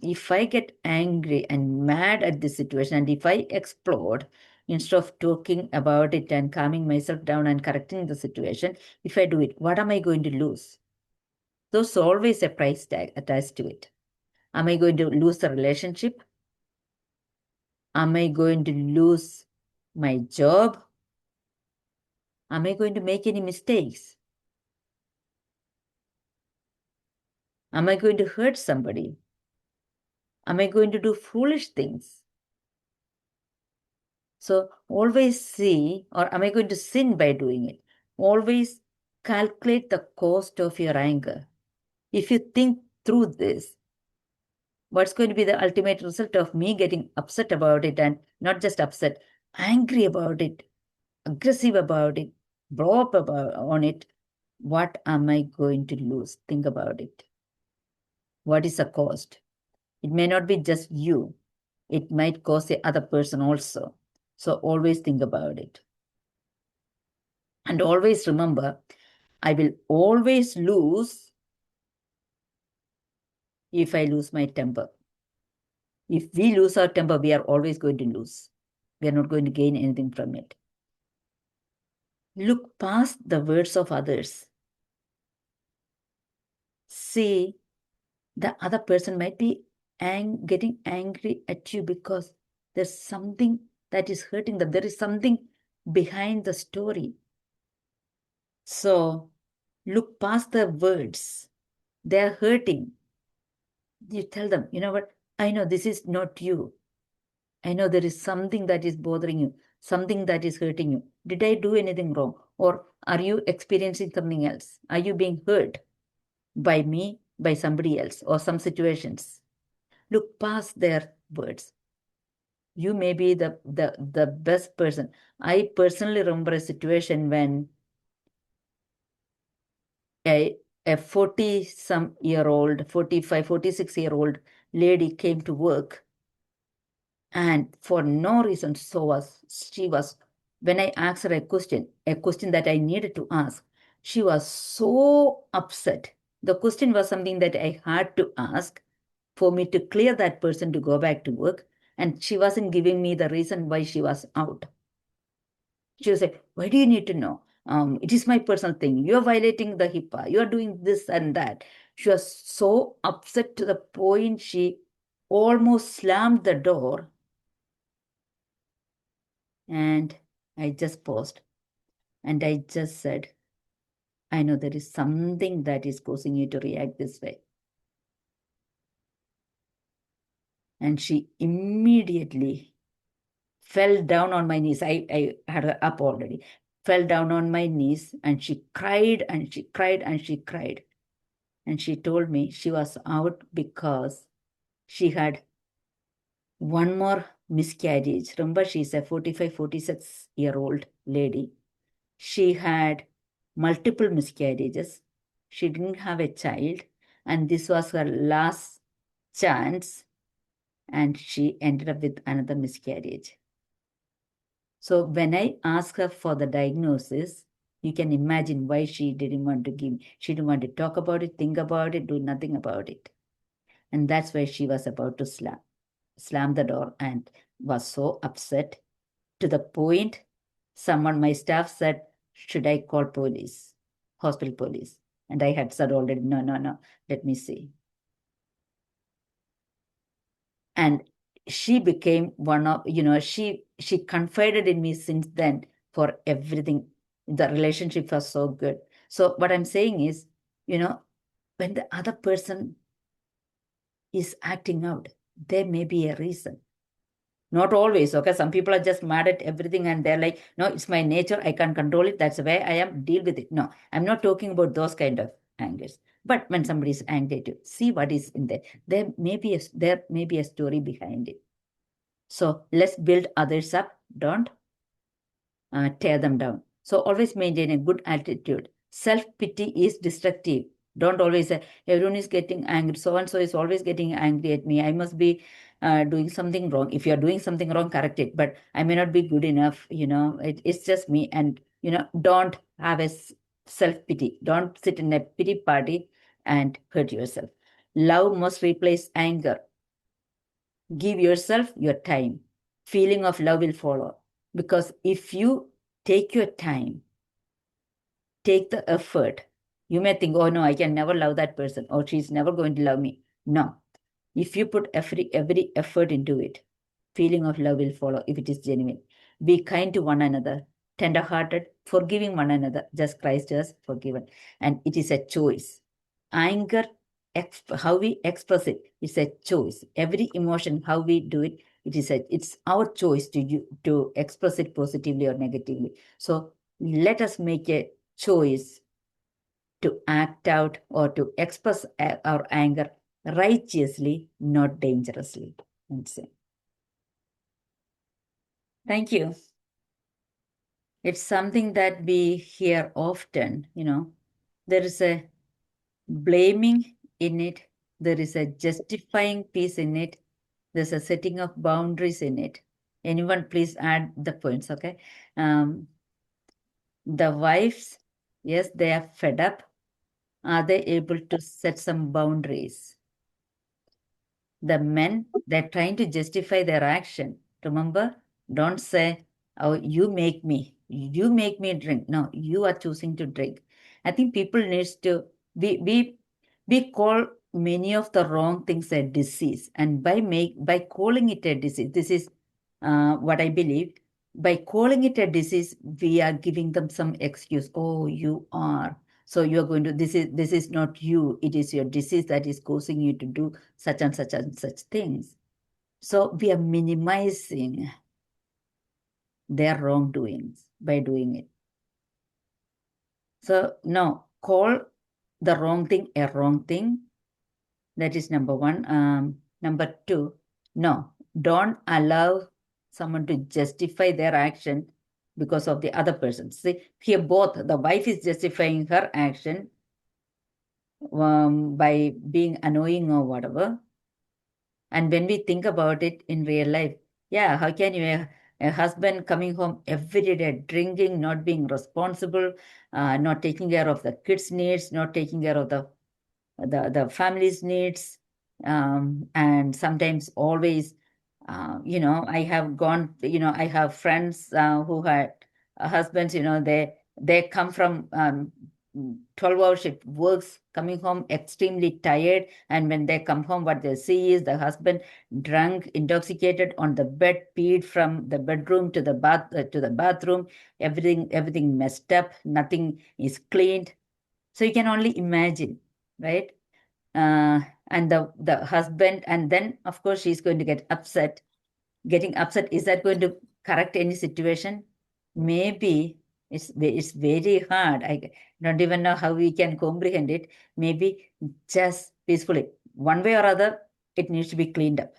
If I get angry and mad at this situation, and if I explode, instead of talking about it and calming myself down and correcting the situation, if I do it, what am I going to lose? There's always a price tag attached to it. Am I going to lose the relationship? Am I going to lose my job? Am I going to make any mistakes? Am I going to hurt somebody? Am I going to do foolish things? So always see, or am I going to sin by doing it? Always calculate the cost of your anger. If you think through this, what's going to be the ultimate result of me getting upset about it, and not just upset, angry about it, aggressive about it, blow up on it? What am I going to lose? Think about it. What is the cost? It may not be just you. It might cost the other person also. So always think about it. And always remember, I will always lose if I lose my temper. If we lose our temper, we are always going to lose. We are not going to gain anything from it. Look past the words of others. See, the other person might be getting angry at you because there's something that is hurting them. There is something behind the story. So look past the words. They're hurting. You tell them, you know what? I know this is not you. I know there is something that is bothering you, something that is hurting you. Did I do anything wrong? Or are you experiencing something else? Are you being hurt by me, by somebody else, or some situations? Look past their words. You may be the best person. I personally remember a situation when a 40-some-year-old, 45, 46-year-old lady came to work, and for no reason, she was, when I asked her a question that I needed to ask, she was so upset. The question was something that I had to ask for me to clear that person to go back to work, and she wasn't giving me the reason why she was out. She was like, why do you need to know? It is my personal thing. You're violating the HIPAA. You're doing this and that. She was so upset to the point she almost slammed the door. And I just paused and I just said, I know there is something that is causing you to react this way. And she immediately fell down on my knees. I had her up already. Fell down on my knees and she cried and she cried and she cried. And she told me she was out because she had one more miscarriage. Remember, she's a 45, 46-year-old lady. She had multiple miscarriages. She didn't have a child, and this was her last chance, and she ended up with another miscarriage. So when I asked her for the diagnosis, you can imagine why she didn't want to give. She didn't want to talk about it, think about it, do nothing about it. And that's why she was about to slam the door and was so upset to the point my staff said, should I call police, hospital police? And I had said already, no, let me see. And she became one of, she confided in me since then for everything. The relationship was so good. So what I'm saying is, when the other person is acting out, there may be a reason. Not always, okay? Some people are just mad at everything and they're like, no, it's my nature. I can't control it. That's the way I am. Deal with it. No, I'm not talking about those kind of angers. But when somebody is angry, to see what is in there. There may be a story behind it. So let's build others up. Don't tear them down. So always maintain a good attitude. Self-pity is destructive. Don't always say, everyone is getting angry. So-and-so is always getting angry at me. I must be doing something wrong. If you're doing something wrong, correct it. But I may not be good enough. It's just me. And, don't have a self-pity. Don't sit in a pity party and hurt yourself. Love must replace anger. Give yourself your time. Feeling of love will follow. Because if you take your time, take the effort, you may think, oh no, I can never love that person, or she's never going to love me. No. If you put every effort into it, feeling of love will follow if it is genuine. Be kind to one another, tender-hearted, forgiving one another, just Christ has forgiven. And it is a choice. Anger, how we express it, it's a choice. Every emotion, how we do it, it's our choice to express it positively or negatively. So let us make a choice to act out or to express our anger righteously, not dangerously. That's it. Thank you. It's something that we hear often, there is a blaming in it, there is a justifying piece in it, there's a setting of boundaries in it. Anyone please add the points, okay? The wives, yes, they are fed up. Are they able to set some boundaries? the men, they're trying to justify their action. Remember, don't say, oh, you make me drink. No, you are choosing to drink. I think people needs to, we call many of the wrong things a disease. And by calling it a disease, this is what I believe, by calling it a disease, we are giving them some excuse. Oh, you are. So you are going to, this is not you, it is your disease that is causing you to do such and such and such things. So we are minimizing their wrongdoings by doing it. So no, call the wrong thing a wrong thing. That is number one. Number two, no, don't allow someone to justify their action because of the other person. See, here both the wife is justifying her action by being annoying or whatever. And when we think about it in real life, yeah, how can you, a husband coming home every day drinking, not being responsible, not taking care of the kids' needs, not taking care of the family's needs, and sometimes always, I have gone, I have friends who had husbands, they come from 12-hour shift works, coming home extremely tired, and when they come home, what they see is the husband drunk, intoxicated on the bed, peed from the bedroom to the bathroom, everything messed up, nothing is cleaned. So you can only imagine, right? And the husband, and then of course she's going to get upset. Getting upset, is that going to correct any situation? Maybe. It's very hard. I don't even know how we can comprehend it. Maybe just peacefully, one way or other, it needs to be cleaned up.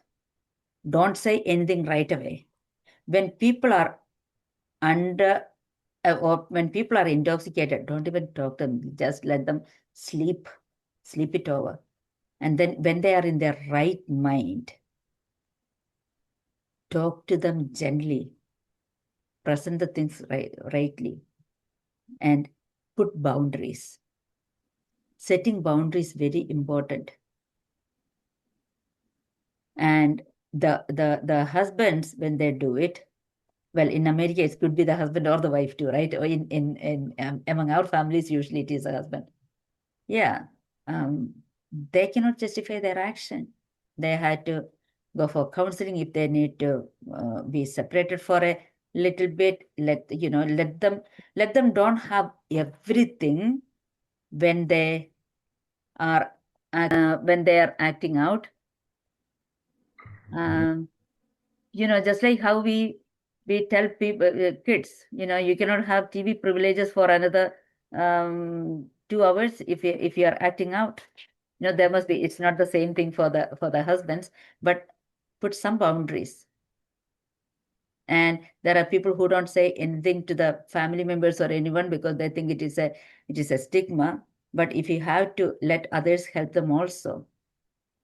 Don't say anything right away. When people are under or when people are intoxicated, don't even talk to them. Just let them sleep it over. And then when they are in their right mind, talk to them gently, present the things rightly, and put boundaries. Setting boundaries very important. And the husbands, when they do it, well, in America, it could be the husband or the wife too, right? Or among our families, usually it is a husband. Yeah, they cannot justify their action. They had to go for counseling if they need to be separated for a little bit. Let them don't have everything when they are acting out. Just like how we tell people, kids, you cannot have TV privileges for another 2 hours if you are acting out. There must be. It's not the same thing for the husbands, but put some boundaries. And there are people who don't say anything to the family members or anyone because they think it is a stigma. But if you have to, let others help them also.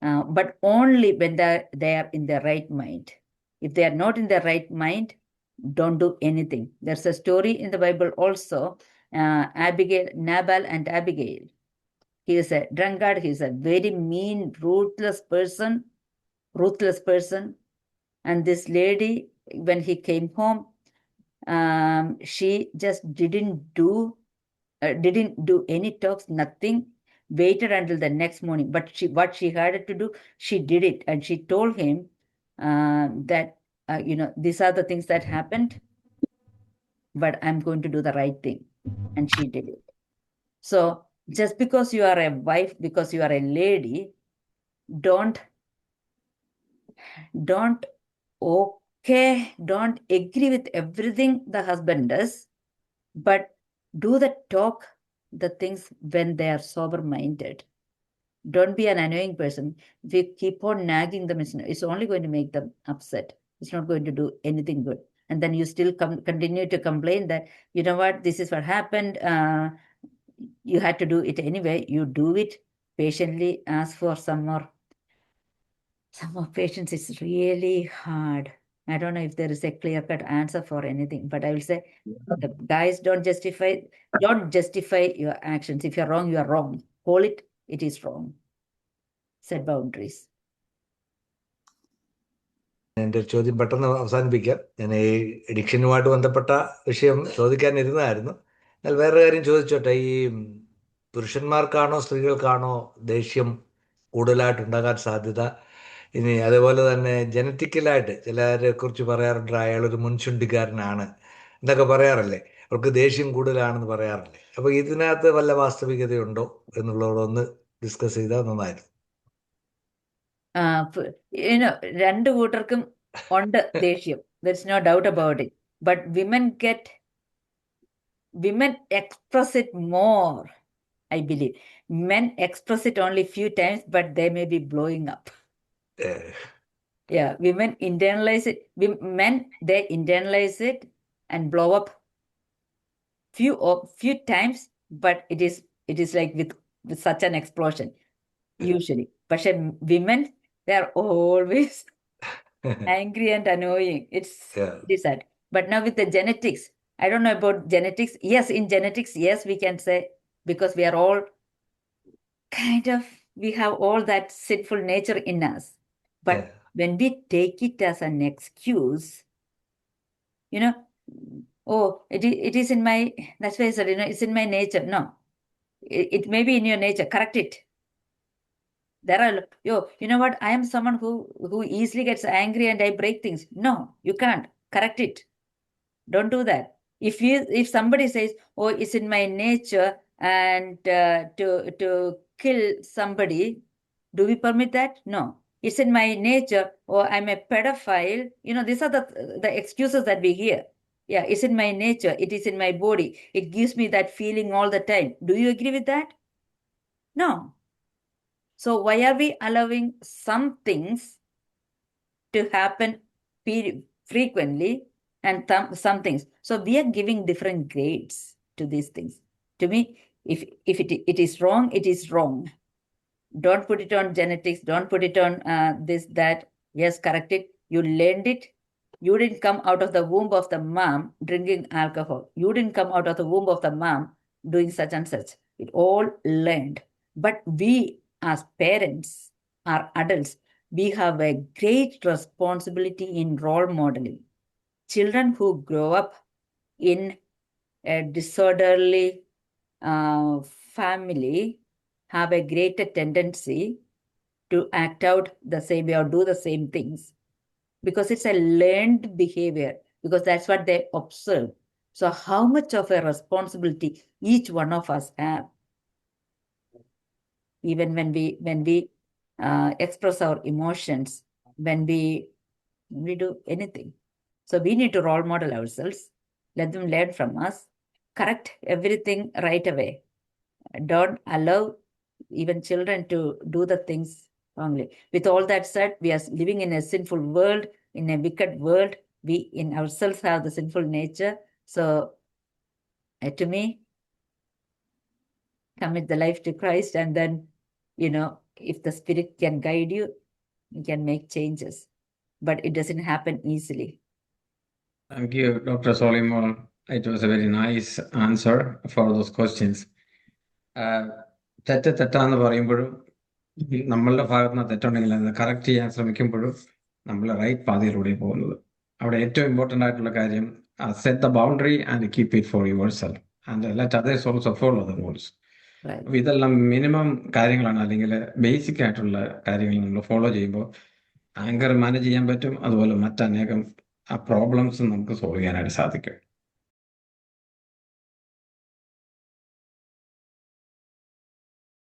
But only when they are in their right mind. If they are not in their right mind, don't do anything. There's a story in the Bible also, Nabal and Abigail. He is a drunkard. He is a very mean, ruthless person. And this lady, when he came home, she just didn't do any talks, nothing. Waited until the next morning. But what she had to do, she did it. And she told him that, these are the things that happened, but I'm going to do the right thing. And she did it. So just because you are a wife, because you are a lady, don't agree with everything the husband does, but do the things when they are sober-minded. Don't be an annoying person. If you keep on nagging them, it's only going to make them upset. It's not going to do anything good. And then you still continue to complain that, you know what, this is what happened. You had to do it anyway. You do it patiently. Ask for some more patience. Is really hard. I don't know if there is a clear-cut answer for anything, but I will say the guys don't justify your actions. If you're wrong, you are wrong. Call it is wrong. Set boundaries. എൻ്റെ ഒരു ചോദ്യം പെട്ടെന്ന് അവസാനിപ്പിക്കാം. ഞാൻ ഈ എഡിക്ഷനുമായിട്ട് ബന്ധപ്പെട്ട വിഷയം ചോദിക്കാനിരുന്നതായിരുന്നു. എന്നാൽ വേറൊരു കാര്യം ചോദിച്ചോട്ടെ. ഈ പുരുഷന്മാർക്കാണോ സ്ത്രീകൾക്കാണോ ദേഷ്യം കൂടുതലായിട്ടുണ്ടാകാൻ സാധ്യത? ഇനി അതുപോലെ തന്നെ ജനറ്റിക്കലായിട്ട് ചിലരെ കുറിച്ച് പറയാറുണ്ട്, അയാളൊരു മുൻചുണ്ടിക്കാരനാണ് എന്നൊക്കെ പറയാറില്ലേ, അവർക്ക് ദേഷ്യം കൂടുതലാണെന്ന് പറയാറില്ലേ. അപ്പോൾ ഇതിനകത്ത് വല്ല വാസ്തവികതയുണ്ടോ എന്നുള്ളതൊന്ന് ഡിസ്കസ് ചെയ്താൽ നന്നായിരുന്നു. രണ്ടു കൂട്ടർക്കും ഉണ്ട് ദേഷ്യം. There's no doubt about it. But women express it more, I believe. Men express it only few times, but they may be blowing up. Uh, Yeah, women internalize it. Men, they internalize it and blow up few times, but it is like with such an explosion, usually. But women, they are always angry and annoying. It is sad. But now with the genetics, I don't know about genetics. Yes, in genetics, yes, we can say, because we are all we have all that sinful nature in us. But yeah. when we take it as an excuse, oh, it is in my, that's why I said, it's in my nature. No, it may be in your nature. Correct it. There are, you know what? I am someone who easily gets angry and I break things. No, you can't. Correct it. Don't do that. If somebody says, oh, it's in my nature and to kill somebody, do we permit that? No. It's in my nature, or I'm a pedophile. These are the excuses that we hear. Yeah, it's in my nature. It is in my body. It gives me that feeling all the time. Do you agree with that? No. So why are we allowing some things to happen frequently and some things? So we are giving different grades to these things. To me, if it is wrong, it is wrong. Don't put it on genetics. Don't put it on this, that. Yes, correct it. You learned it. You didn't come out of the womb of the mom drinking alcohol. You didn't come out of the womb of the mom doing such and such. It all learned. But we, as parents, are adults, we have a great responsibility in role modeling. Children who grow up in a disorderly family have a greater tendency to act out the same way or do the same things, because it's a learned behavior, because that's what they observe. So how much of a responsibility each one of us have, even when we express our emotions, when we do anything. So we need to role model ourselves, let them learn from us, correct everything right away. Don't allow even children to do the things wrongly. With all that said, we are living in a sinful world, in a wicked world. We in ourselves have the sinful nature. So to me, commit the life to Christ, and then, if the Spirit can guide you, you can make changes. But it doesn't happen easily. Thank you, Dr. Solymole. It was a very nice answer for those questions. തെറ്റാന്ന് പറയുമ്പോഴും നമ്മളുടെ ഭാഗത്ത് നിന്ന് തെറ്റുണ്ടെങ്കിൽ അത് correct ചെയ്യാൻ ശ്രമിക്കുമ്പോഴും നമ്മൾ right പാതയിലൂടെ പോകുന്നത്. അവിടെ ഏറ്റവും ഇമ്പോർട്ടൻ്റ് ആയിട്ടുള്ള കാര്യം set the boundary and keep it for your self and let others also follow the rules. അപ്പോൾ ഇതെല്ലാം മിനിമം കാര്യങ്ങളാണ്, അല്ലെങ്കിൽ ബേസിക് ആയിട്ടുള്ള കാര്യങ്ങൾ നമ്മൾ ഫോളോ ചെയ്യുമ്പോൾ ആങ്കർ മാനേജ് ചെയ്യാൻ പറ്റും. അതുപോലെ മറ്റനേകം ആ പ്രോബ്ലംസ് നമുക്ക് സോൾവ് ചെയ്യാനായിട്ട് സാധിക്കും.